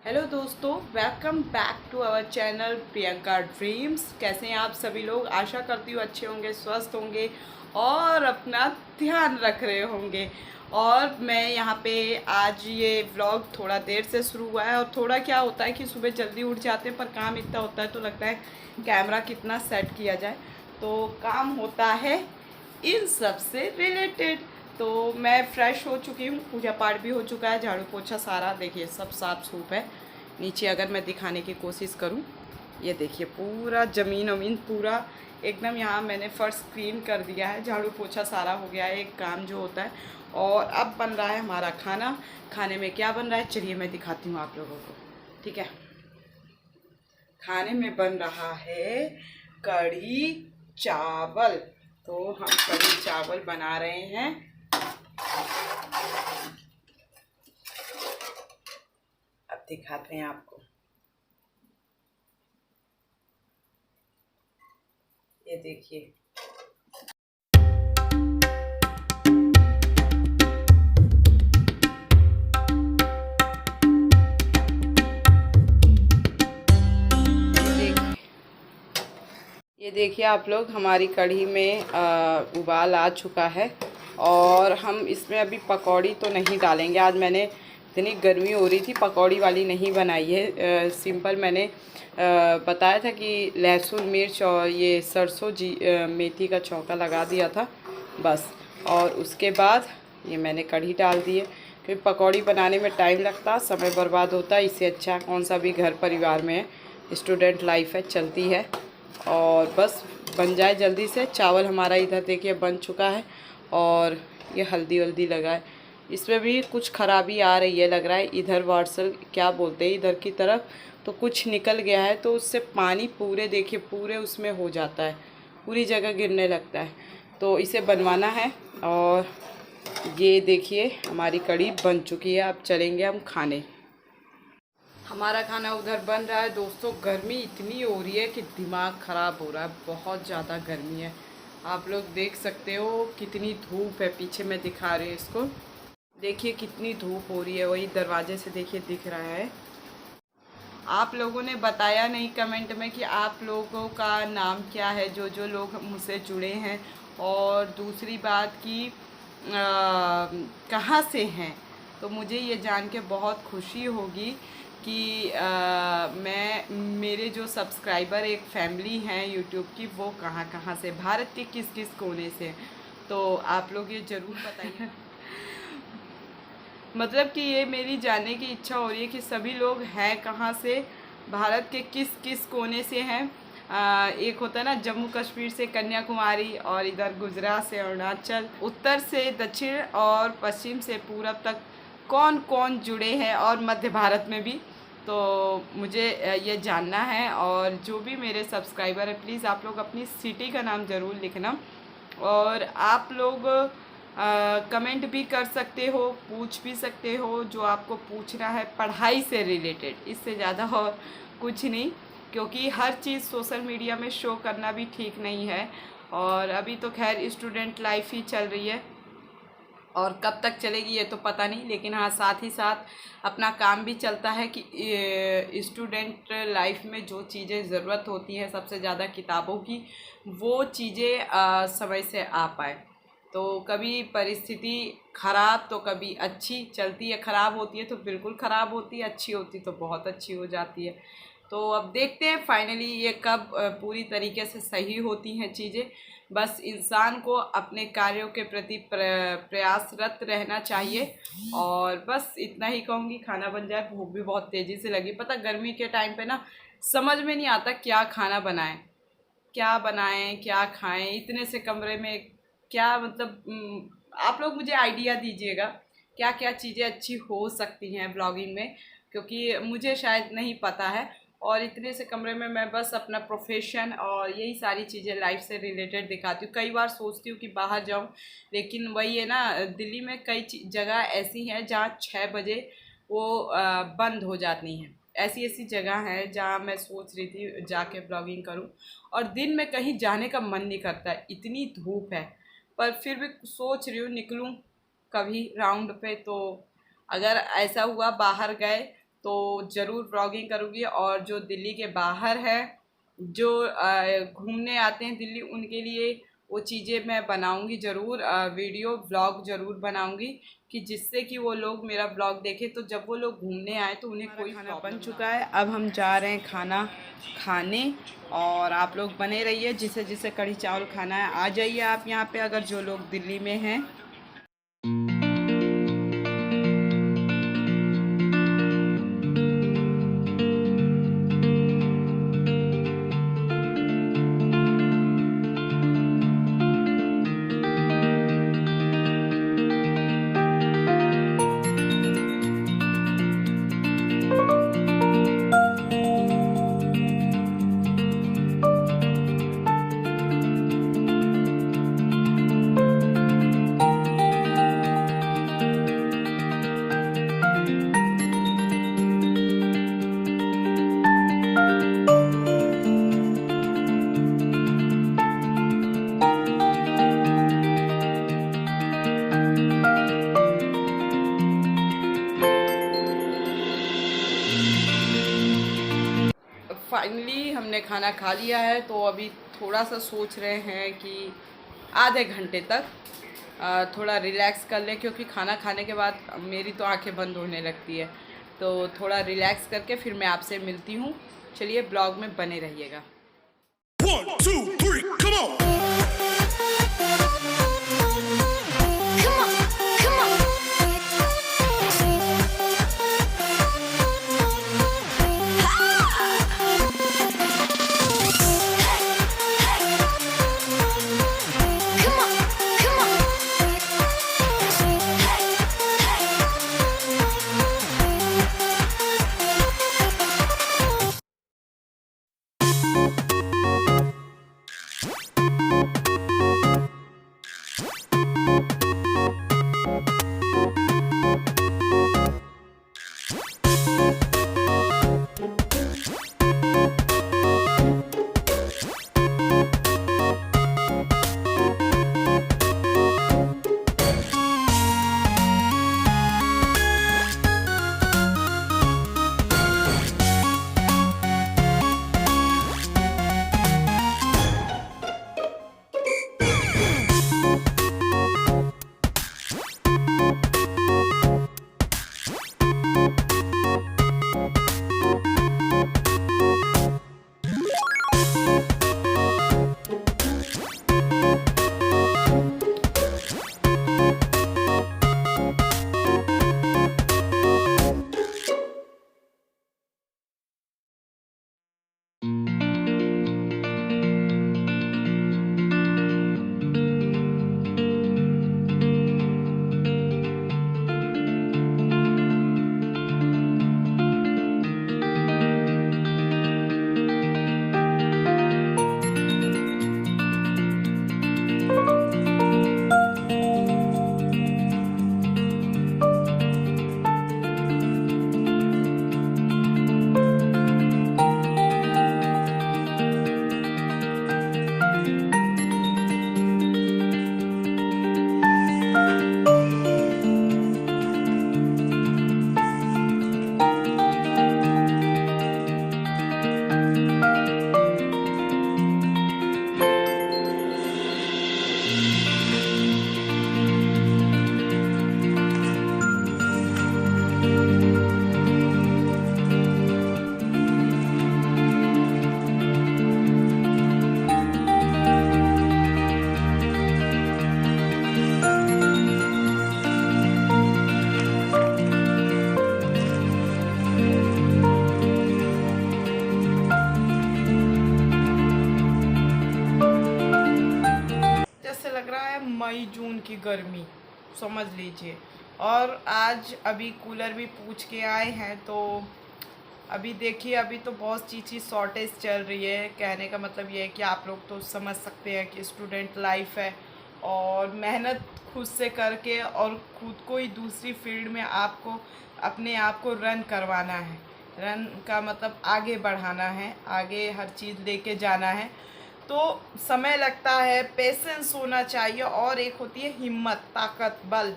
Hello दोस्तों, welcome back to our channel Priyanka dreams. कैसे हैं आप सभी लोग? आशा करती हूँ अच्छे होंगे, स्वस्थ होंगे और अपना ध्यान रख रहे होंगे। और मैं यहाँ पे आज ये व्लॉग थोड़ा देर से शुरू हुआ है और थोड़ा क्या होता है कि सुबह जल्दी उठ जाते हैं पर काम इतना होता है तो लगता है कैमरा कितना सेट किया जाए, तो काम होता है इन सब से रिलेटेड। तो मैं फ्रेश हो चुकी हूँ, पूजा पाठ भी हो चुका है, झाड़ू पोछा सारा देखिए सब साफ सूफ है। नीचे अगर मैं दिखाने की कोशिश करूँ, ये देखिए पूरा ज़मीन वमीन पूरा एकदम, यहाँ मैंने फर्श क्लीन कर दिया है, झाड़ू पोछा सारा हो गया है, एक काम जो होता है। और अब बन रहा है हमारा खाना। खाने में क्या बन रहा है चलिए मैं दिखाती हूँ आप लोगों को, ठीक है। खाने में बन रहा है कढ़ी चावल। तो हम कढ़ी चावल बना रहे हैं। अब दिखाते हैं आपको, ये देखिए। ये देखिए आप लोग, हमारी कढ़ी में उबाल आ चुका है और हम इसमें अभी पकौड़ी तो नहीं डालेंगे। आज मैंने, इतनी गर्मी हो रही थी, पकौड़ी वाली नहीं बनाई है। सिंपल मैंने बताया था कि लहसुन मिर्च और ये सरसों मेथी का छौंका लगा दिया था बस। और उसके बाद ये मैंने कढ़ी डाल दी है, क्योंकि पकौड़ी बनाने में टाइम लगता, समय बर्बाद होता है। इससे अच्छा कौन सा भी घर परिवार में है, स्टूडेंट लाइफ है, चलती है और बस बन जाए जल्दी से। चावल हमारा इधर देखिए बन चुका है और ये हल्दी वल्दी लगा है। इसमें भी कुछ खराबी आ रही है, लग रहा है इधर वार्सल क्या बोलते हैं, इधर की तरफ तो कुछ निकल गया है, तो उससे पानी पूरे देखिए पूरे उसमें हो जाता है, पूरी जगह गिरने लगता है। तो इसे बनवाना है। और ये देखिए हमारी कढ़ी बन चुकी है। अब चलेंगे हम खाने। हमारा खाना उधर बन रहा है दोस्तों। गर्मी इतनी हो रही है कि दिमाग ख़राब हो रहा है, बहुत ज़्यादा गर्मी है। आप लोग देख सकते हो कितनी धूप है, पीछे मैं दिखा रही हूँ इसको, देखिए कितनी धूप हो रही है, वही दरवाजे से देखिए दिख रहा है। आप लोगों ने बताया नहीं कमेंट में कि आप लोगों का नाम क्या है, जो जो लोग मुझसे जुड़े हैं। और दूसरी बात कि कहाँ से हैं, तो मुझे ये जान के बहुत खुशी होगी कि मैं, मेरे जो सब्सक्राइबर एक फैमिली हैं यूट्यूब की, वो कहाँ कहाँ से, भारत के किस किस कोने से। तो आप लोग ये ज़रूर बताइए। मतलब कि ये मेरी जानने की इच्छा हो रही है कि सभी लोग हैं कहाँ से, भारत के किस किस कोने से हैं। एक होता है ना जम्मू कश्मीर से कन्याकुमारी, और इधर गुजरात से अरुणाचल, उत्तर से दक्षिण और पश्चिम से पूरब तक कौन कौन जुड़े हैं, और मध्य भारत में भी। तो मुझे ये जानना है। और जो भी मेरे सब्सक्राइबर है, प्लीज़ आप लोग अपनी सिटी का नाम ज़रूर लिखना। और आप लोग कमेंट भी कर सकते हो, पूछ भी सकते हो जो आपको पूछना है पढ़ाई से रिलेटेड, इससे ज़्यादा और कुछ नहीं, क्योंकि हर चीज़ सोशल मीडिया में शो करना भी ठीक नहीं है। और अभी तो खैर स्टूडेंट लाइफ ही चल रही है, और कब तक चलेगी ये तो पता नहीं, लेकिन हाँ साथ ही साथ अपना काम भी चलता है कि स्टूडेंट लाइफ में जो चीज़ें ज़रूरत होती हैं सबसे ज़्यादा किताबों की, वो चीज़ें समय से आ पाए। तो कभी परिस्थिति ख़राब तो कभी अच्छी चलती है, ख़राब होती है तो बिल्कुल ख़राब होती है, अच्छी होती तो बहुत अच्छी हो जाती है। तो अब देखते हैं फाइनली ये कब पूरी तरीके से सही होती हैं चीज़ें। बस इंसान को अपने कार्यों के प्रति प्रयासरत रहना चाहिए। और बस इतना ही कहूँगी, खाना बन जाए, भूख भी बहुत तेज़ी से लगी। पता गर्मी के टाइम पे ना समझ में नहीं आता क्या खाना बनाएं, क्या बनाएं, क्या खाएं, इतने से कमरे में क्या मतलब। आप लोग मुझे आइडिया दीजिएगा क्या क्या चीज़ें अच्छी हो सकती हैं ब्लॉगिंग में, क्योंकि मुझे शायद नहीं पता है। और इतने से कमरे में मैं बस अपना प्रोफेशन और यही सारी चीज़ें लाइफ से रिलेटेड दिखाती हूँ। कई बार सोचती हूँ कि बाहर जाऊँ, लेकिन वही है ना, दिल्ली में कई जगह ऐसी हैं जहाँ 6 बजे वो बंद हो जाती हैं। ऐसी ऐसी जगह है जहाँ मैं सोच रही थी जाके ब्लॉगिंग करूँ, और दिन में कहीं जाने का मन नहीं करता है, इतनी धूप है। पर फिर भी सोच रही हूँ निकलूँ कभी राउंड पे। तो अगर ऐसा हुआ बाहर गए तो ज़रूर व्लॉगिंग करूँगी। और जो दिल्ली के बाहर है, जो घूमने आते हैं दिल्ली, उनके लिए वो चीज़ें मैं बनाऊँगी ज़रूर, वीडियो व्लॉग ज़रूर बनाऊँगी, कि जिससे कि वो लोग मेरा व्लॉग देखें, तो जब वो लोग घूमने आए तो उन्हें कोई खाना बन चुका है। अब हम जा रहे हैं खाना खाने, और आप लोग बने रहिए। जिसे जिसे कढ़ी चावल खाना है आ जाइए आप यहाँ पे, अगर जो लोग दिल्ली में हैं। फाइनली हमने खाना खा लिया है, तो अभी थोड़ा सा सोच रहे हैं कि आधे घंटे तक थोड़ा रिलैक्स कर लें, क्योंकि खाना खाने के बाद मेरी तो आंखें बंद होने लगती है। तो थोड़ा रिलैक्स करके फिर मैं आपसे मिलती हूँ। चलिए ब्लॉग में बने रहिएगा। 1, 2, 3, come on! मई जून की गर्मी समझ लीजिए। और आज अभी कूलर भी पूछ के आए हैं, तो अभी देखिए अभी तो बहुत चीज़ की शॉर्टेज चल रही है। कहने का मतलब ये है कि आप लोग तो समझ सकते हैं कि स्टूडेंट लाइफ है और मेहनत खुद से करके और खुद को ही दूसरी फील्ड में आपको अपने आप को रन करवाना है। रन का मतलब आगे बढ़ाना है, आगे हर चीज़ लेके जाना है, तो समय लगता है, पेशेंस होना चाहिए और एक होती है हिम्मत, ताकत, बल।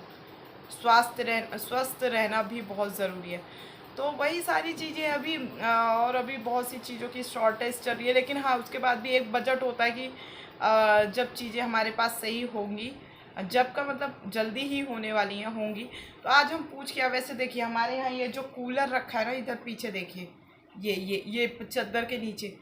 स्वस्थ रहना भी बहुत ज़रूरी है। तो वही सारी चीज़ें अभी और अभी बहुत सी चीज़ों की शॉर्टेज चल रही है। लेकिन हाँ, उसके बाद भी एक बजट होता है कि जब चीज़ें हमारे पास सही होंगी, जब का मतलब जल्दी ही होने वाली हैं होंगी। तो आज हम पूछ के वैसे देखिए हमारे यहाँ ये जो कूलर रखा है ना, इधर पीछे देखिए, ये चद्दर के नीचे,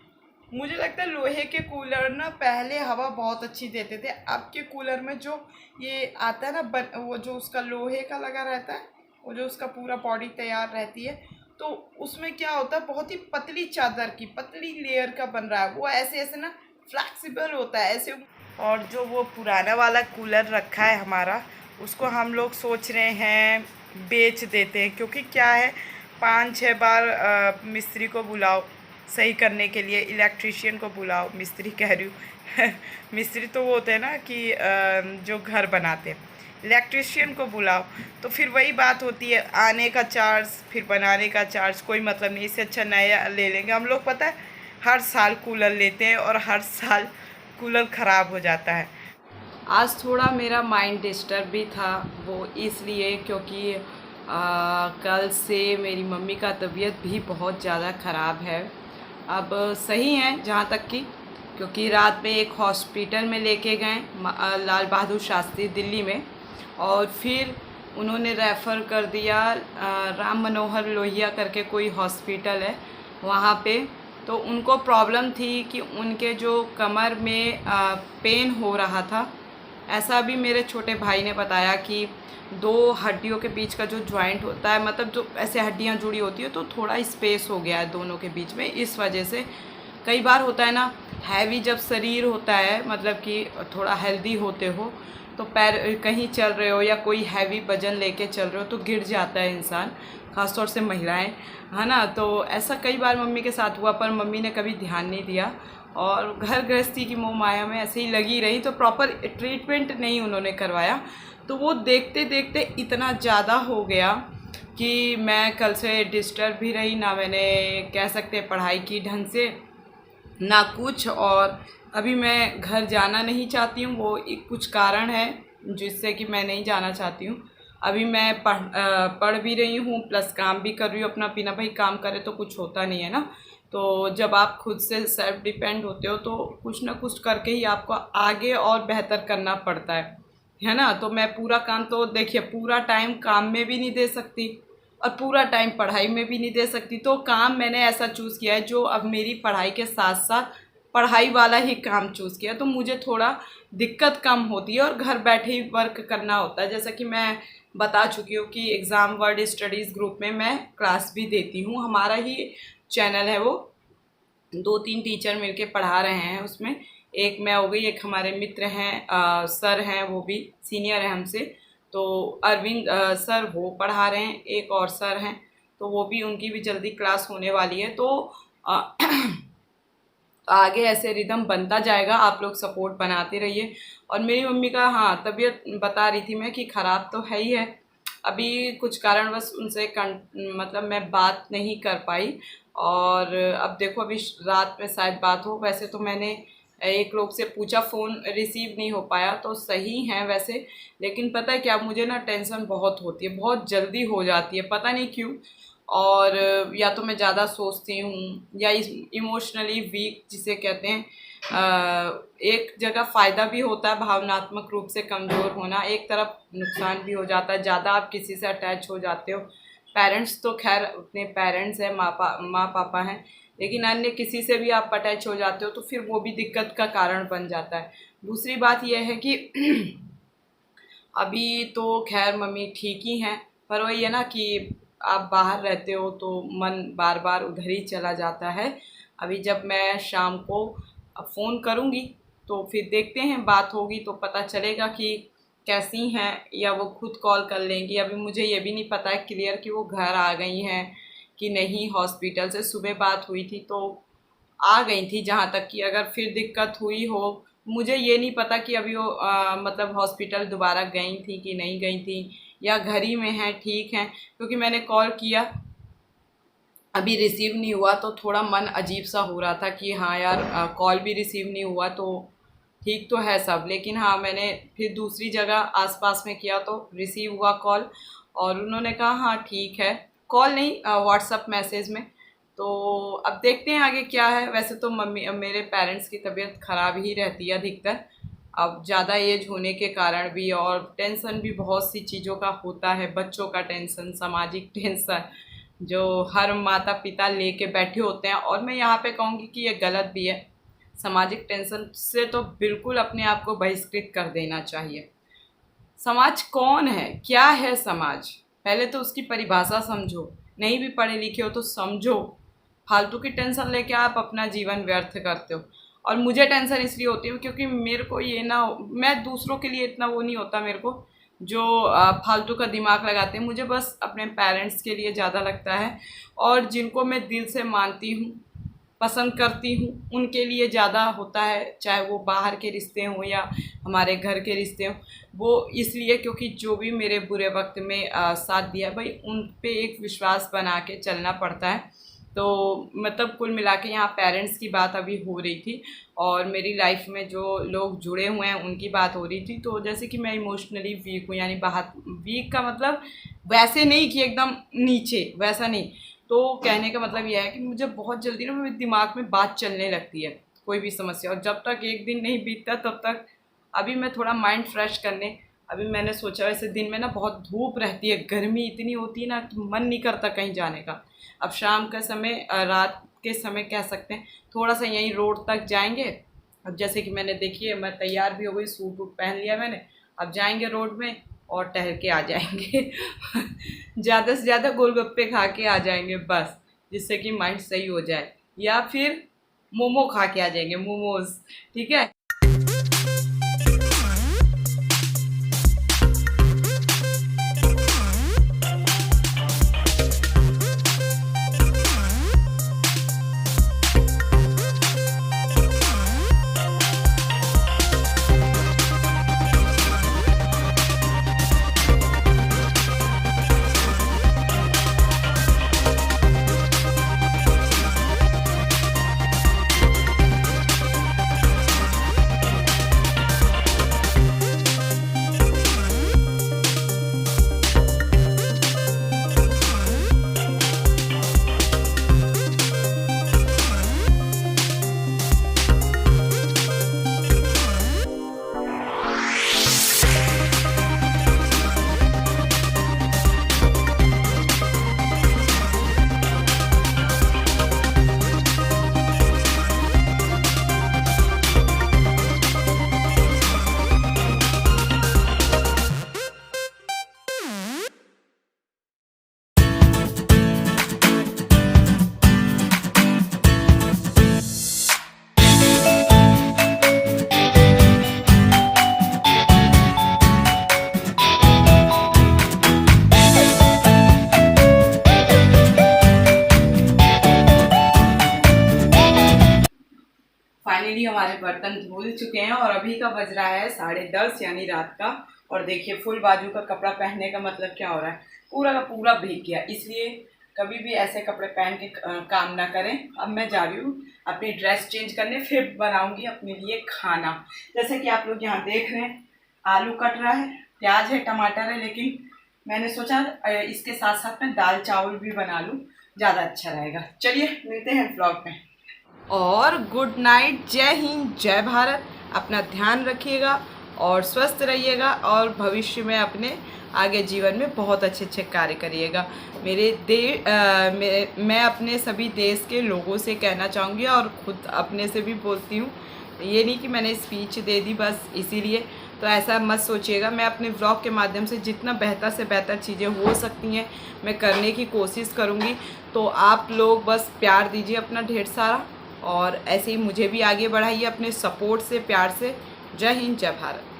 मुझे लगता है लोहे के कूलर ना पहले हवा बहुत अच्छी देते थे। अब के कूलर में जो ये आता है ना वो जो उसका लोहे का लगा रहता है, वो जो उसका पूरा बॉडी तैयार रहती है, तो उसमें क्या होता है, बहुत ही पतली चादर की पतली लेयर का बन रहा है, वो ऐसे ऐसे ना फ्लैक्सिबल होता है ऐसे। और जो वो पुराना वाला कूलर रखा है हमारा, उसको हम लोग सोच रहे हैं बेच देते हैं, क्योंकि क्या है 5-6 बार मिस्त्री को बुलाओ सही करने के लिए, इलेक्ट्रिशियन को बुलाओ, मिस्त्री कह रही हूँ मिस्त्री तो वो होते हैं ना कि जो घर बनाते हैं, इलेक्ट्रिशियन को बुलाओ, तो फिर वही बात होती है, आने का चार्ज फिर बनाने का चार्ज, कोई मतलब नहीं। इससे अच्छा नया ले लेंगे हम लोग। पता है हर साल कूलर लेते हैं और हर साल कूलर ख़राब हो जाता है। आज थोड़ा मेरा माइंड डिस्टर्ब भी था, वो इसलिए क्योंकि कल से मेरी मम्मी का तबीयत भी बहुत ज़्यादा ख़राब है। अब सही है जहाँ तक कि, क्योंकि रात में एक हॉस्पिटल में लेके गए लाल बहादुर शास्त्री दिल्ली में, और फिर उन्होंने रेफ़र कर दिया राम मनोहर लोहिया करके कोई हॉस्पिटल है वहाँ पे। तो उनको प्रॉब्लम थी कि उनके जो कमर में पेन हो रहा था। ऐसा भी मेरे छोटे भाई ने बताया कि 2 हड्डियों के बीच का जो जॉइंट होता है, मतलब जो ऐसे हड्डियां जुड़ी होती है, तो थोड़ा स्पेस हो गया है दोनों के बीच में। इस वजह से कई बार होता है ना, हैवी जब शरीर होता है, मतलब कि थोड़ा हेल्दी होते हो, तो पैर कहीं चल रहे हो या कोई हैवी वजन लेके चल रहे हो तो गिर जाता है इंसान, ख़ासतौर से महिलाएं, है ना। तो ऐसा कई बार मम्मी के साथ हुआ, पर मम्मी ने कभी ध्यान नहीं दिया और घर गृहस्थी की मोह माया में ऐसे ही लगी रही, तो प्रॉपर ट्रीटमेंट नहीं उन्होंने करवाया। तो वो देखते देखते इतना ज़्यादा हो गया कि मैं कल से डिस्टर्ब भी रही, ना मैंने कह सकते पढ़ाई की ढंग से, ना कुछ। और अभी मैं घर जाना नहीं चाहती हूँ, वो एक कुछ कारण है जिससे कि मैं नहीं जाना चाहती हूँ। अभी मैं पढ़ भी रही हूँ प्लस काम भी कर रही हूँ अपना। बिना भाई काम करे तो कुछ होता नहीं है ना। तो जब आप खुद से सेल्फ डिपेंड होते हो तो कुछ ना कुछ करके ही आपको आगे और बेहतर करना पड़ता है ना। तो मैं पूरा काम, तो देखिए पूरा टाइम काम में भी नहीं दे सकती और पूरा टाइम पढ़ाई में भी नहीं दे सकती। तो काम मैंने ऐसा चूज़ किया है जो अब मेरी पढ़ाई के साथ साथ पढ़ाई वाला ही काम चूज़ किया, तो मुझे थोड़ा दिक्कत कम होती है और घर बैठे ही वर्क करना होता है। जैसा कि मैं बता चुकी हूँ कि एग्ज़ाम वर्ड स्टडीज़ ग्रुप में मैं क्लास भी देती हूँ, हमारा ही चैनल है वो, 2-3 टीचर मिलके पढ़ा रहे हैं उसमें। एक मैं हो गई, एक हमारे मित्र हैं सर हैं, वो भी सीनियर हैं हमसे, तो अरविंद सर वो पढ़ा रहे हैं, एक और सर हैं, तो वो भी, उनकी भी जल्दी क्लास होने वाली है। तो आगे ऐसे रिदम बनता जाएगा, आप लोग सपोर्ट बनाते रहिए। और मेरी मम्मी का हाँ तबीयत बता रही थी मैं कि ख़राब तो है ही है, अभी कुछ कारणवश उनसे मतलब मैं बात नहीं कर पाई। और अब देखो अभी रात में शायद बात हो। वैसे तो मैंने एक लोग से पूछा, फ़ोन रिसीव नहीं हो पाया, तो सही हैं वैसे, लेकिन पता है क्या, मुझे ना टेंशन बहुत होती है, बहुत जल्दी हो जाती है, पता नहीं क्यों। और या तो मैं ज़्यादा सोचती हूँ या इमोशनली वीक जिसे कहते हैं। एक जगह फ़ायदा भी होता है भावनात्मक रूप से कमज़ोर होना, एक तरफ नुकसान भी हो जाता है, ज़्यादा आप किसी से अटैच हो जाते हो। पेरेंट्स तो खैर अपने पेरेंट्स हैं, माँ पापा हैं, लेकिन अन्य किसी से भी आप अटैच हो जाते हो तो फिर वो भी दिक्कत का कारण बन जाता है। दूसरी बात यह है कि अभी तो खैर मम्मी ठीक ही हैं, पर वही है ना कि आप बाहर रहते हो तो मन बार बार उधर ही चला जाता है। अभी जब मैं शाम को फ़ोन करूँगी तो फिर देखते हैं, बात होगी तो पता चलेगा कि कैसी हैं, या वो खुद कॉल कर लेंगी। अभी मुझे ये भी नहीं पता है क्लियर कि वो घर आ गई हैं कि नहीं। हॉस्पिटल से सुबह बात हुई थी तो आ गई थी जहाँ तक कि, अगर फिर दिक्कत हुई हो, मुझे ये नहीं पता कि अभी वो मतलब हॉस्पिटल दोबारा गई थी कि नहीं गई थी, या घर ही में हैं, ठीक हैं। क्योंकि मैंने कॉल किया, अभी रिसीव नहीं हुआ, तो थोड़ा मन अजीब सा हो रहा था कि हाँ यार कॉल भी रिसीव नहीं हुआ तो ठीक तो है सब। लेकिन हाँ मैंने फिर दूसरी जगह आसपास में किया तो रिसीव हुआ कॉल, और उन्होंने कहा हाँ ठीक है, कॉल नहीं, व्हाट्सअप मैसेज में। तो अब देखते हैं आगे क्या है। वैसे तो मेरे पेरेंट्स की तबीयत ख़राब ही रहती है अधिकतर, अब ज़्यादा एज होने के कारण भी, और टेंशन भी बहुत सी चीज़ों का होता है, बच्चों का टेंशन, सामाजिक टेंशन, जो हर माता पिता लेके बैठे होते हैं। और मैं यहाँ पे कहूँगी कि ये गलत भी है। सामाजिक टेंशन से तो बिल्कुल अपने आप को बहिष्कृत कर देना चाहिए। समाज कौन है, क्या है समाज, पहले तो उसकी परिभाषा समझो। नहीं भी पढ़े लिखे हो तो समझो। फालतू की टेंशन लेके आप अपना जीवन व्यर्थ करते हो। और मुझे टेंशन इसलिए होती है क्योंकि मेरे को ये ना, मैं दूसरों के लिए इतना वो नहीं होता मेरे को जो फालतू का दिमाग लगाते हैं। मुझे बस अपने पेरेंट्स के लिए ज़्यादा लगता है, और जिनको मैं दिल से मानती हूँ, पसंद करती हूँ, उनके लिए ज़्यादा होता है। चाहे वो बाहर के रिश्ते हों या हमारे घर के रिश्ते हों, वो इसलिए क्योंकि जो भी मेरे बुरे वक्त में साथ दिया भाई, उन पे एक विश्वास बना के चलना पड़ता है। तो मतलब कुल मिला के यहाँ पेरेंट्स की बात अभी हो रही थी, और मेरी लाइफ में जो लोग जुड़े हुए हैं उनकी बात हो रही थी। तो जैसे कि मैं इमोशनली वीक हूँ, यानी बाहर वीक का मतलब वैसे नहीं कि एकदम नीचे, वैसा नहीं। तो कहने का मतलब यह है कि मुझे बहुत जल्दी ना मेरे दिमाग में बात चलने लगती है कोई भी समस्या, और जब तक एक दिन नहीं बीतता तब तक। अभी मैं थोड़ा माइंड फ्रेश करने, अभी मैंने सोचा, वैसे दिन में ना बहुत धूप रहती है, गर्मी इतनी होती है ना कि मन नहीं करता कहीं जाने का। अब शाम का समय, रात के समय कह सकते हैं, थोड़ा सा यहीं रोड तक जाएंगे। अब जैसे कि मैंने, देखिए मैं तैयार भी हो गई, सूट वूट पहन लिया मैंने। अब जाएंगे रोड में और टहल के आ जाएंगे ज़्यादा से ज़्यादा गोलगप्पे खा के आ जाएंगे बस, जिससे कि माइंड सही हो जाए। या फिर मोमो खा के आ जाएंगे, मोमोज, ठीक है। फाइनली हमारे बर्तन धुल चुके हैं, और अभी का बज रहा है 10:30 यानी रात का। और देखिए फुल बाजू का कपड़ा पहनने का मतलब क्या हो रहा है, पूरा का पूरा भीग गया। इसलिए कभी भी ऐसे कपड़े पहन के काम ना करें। अब मैं जा रही हूँ अपनी ड्रेस चेंज करने, फिर बनाऊंगी अपने लिए खाना। जैसे कि आप लोग यहाँ देख रहे हैं, आलू कट रहा है, प्याज है, टमाटर है, लेकिन मैंने सोचा इसके साथ साथ मैं दाल चावल भी बना लूँ, ज़्यादा अच्छा रहेगा। चलिए मिलते हैं ब्लॉग में। और गुड नाइट, जय हिंद, जय भारत। अपना ध्यान रखिएगा और स्वस्थ रहिएगा, और भविष्य में अपने आगे जीवन में बहुत अच्छे अच्छे कार्य करिएगा। मैं अपने सभी देश के लोगों से कहना चाहूँगी, और ख़ुद अपने से भी बोलती हूँ। ये नहीं कि मैंने स्पीच दे दी बस इसीलिए, तो ऐसा मत सोचिएगा। मैं अपने व्लॉग के माध्यम से जितना बेहतर से बेहतर चीज़ें हो सकती हैं मैं करने की कोशिश करूँगी। तो आप लोग बस प्यार दीजिए अपना ढेर सारा, और ऐसे ही मुझे भी आगे बढ़ाइए अपने सपोर्ट से, प्यार से। जय हिंद, जय भारत।